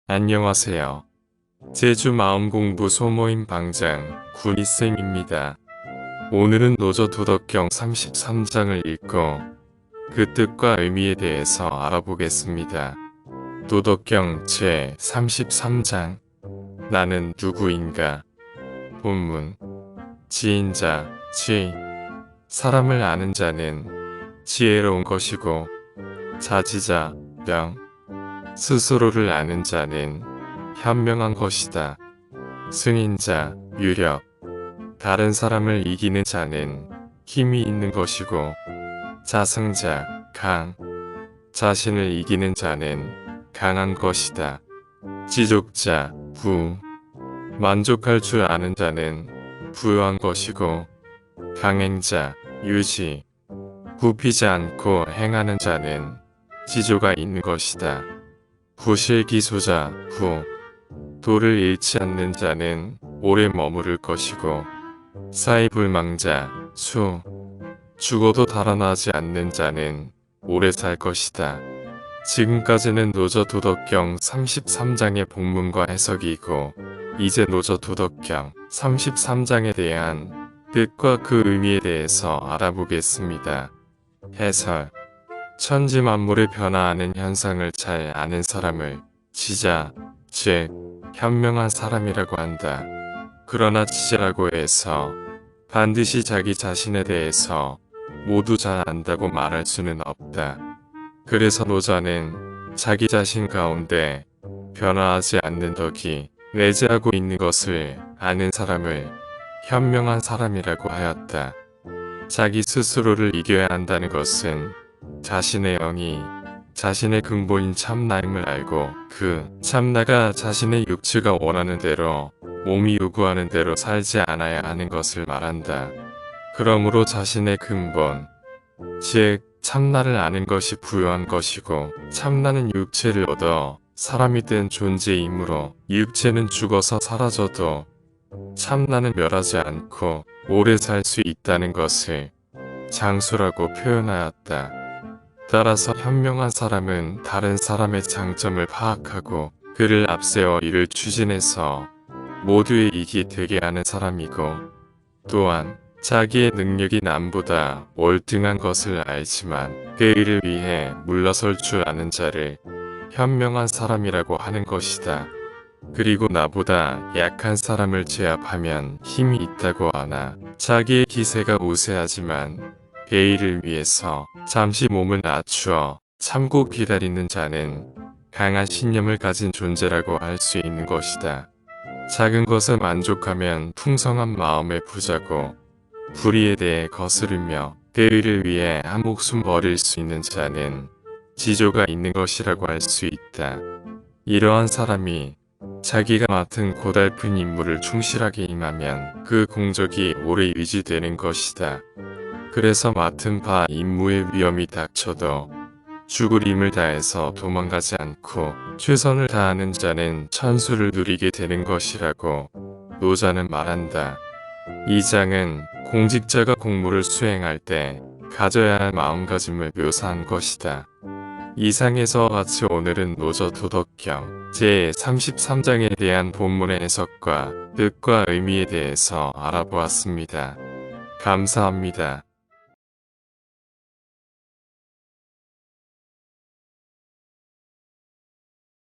안녕하세요. 제주 마음공부 소모임 방장 구리쌤입니다. 오늘은 노조 도덕경 33장을 읽고 그 뜻과 의미에 대해서 알아보겠습니다. 도덕경 제 33장 나는 누구인가. 본문 지인자, 사람을 아는 자는 지혜로운 것이고 자지자, 명, 스스로를 아는 자는 현명한 것이다. 승인자, 유력, 다른 사람을 이기는 자는 힘이 있는 것이고 자승자, 강, 자신을 이기는 자는 강한 것이다. 지족자, 부, 만족할 줄 아는 자는 부유한 것이고 강행자, 유지, 굽히지 않고 행하는 자는 지조가 있는 것이다. 부실기소자, 부, 도를 잃지 않는 자는 오래 머무를 것이고 사이불망자, 수, 죽어도 달아나지 않는 자는 오래 살 것이다. 지금까지는 노조 도덕경 33장의 본문과 해석이고 이제 노조 도덕경 33장에 대한 뜻과 그 의미에 대해서 알아보겠습니다. 해설 천지 만물을 변화하는 현상을 잘 아는 사람을 지자, 즉 현명한 사람이라고 한다. 그러나 지자라고 해서 반드시 자기 자신에 대해서 모두 잘 안다고 말할 수는 없다. 그래서 노자는 자기 자신 가운데 변화하지 않는 덕이 내재하고 있는 것을 아는 사람을 현명한 사람이라고 하였다. 자기 스스로를 이겨야 한다는 것은 자신의 영이 자신의 근본인 참나임을 알고 그 참나가 자신의 육체가 원하는 대로 몸이 요구하는 대로 살지 않아야 하는 것을 말한다. 그러므로 자신의 근본, 즉 참나를 아는 것이 부유한 것이고 참나는 육체를 얻어 사람이 된 존재이므로 육체는 죽어서 사라져도 참나는 멸하지 않고 오래 살 수 있다는 것을 장수라고 표현하였다. 따라서 현명한 사람은 다른 사람의 장점을 파악하고 그를 앞세워 이를 추진해서 모두의 이익이 되게 하는 사람이고 또한 자기의 능력이 남보다 월등한 것을 알지만 그 일을 위해 물러설 줄 아는 자를 현명한 사람이라고 하는 것이다. 그리고 나보다 약한 사람을 제압하면 힘이 있다고 하나 자기의 기세가 우세하지만 배일을 위해서 잠시 몸을 낮추어 참고 기다리는 자는 강한 신념을 가진 존재라고 할 수 있는 것이다. 작은 것에 만족하면 풍성한 마음의 부자고 불의에 대해 거스르며 배의를 위해 한 목숨 버릴 수 있는 자는 지조가 있는 것이라고 할 수 있다. 이러한 사람이 자기가 맡은 고달픈 임무를 충실하게 임하면 그 공적이 오래 유지되는 것이다. 그래서 맡은 바 임무의 위험이 닥쳐도 죽을 힘을 다해서 도망가지 않고 최선을 다하는 자는 천수를 누리게 되는 것이라고 노자는 말한다. 이 장은 공직자가 공무를 수행할 때 가져야 할 마음가짐을 묘사한 것이다. 이상에서 같이 오늘은 노조 도덕경 제 33장에 대한 본문의 해석과 뜻과 의미에 대해서 알아보았습니다. 감사합니다.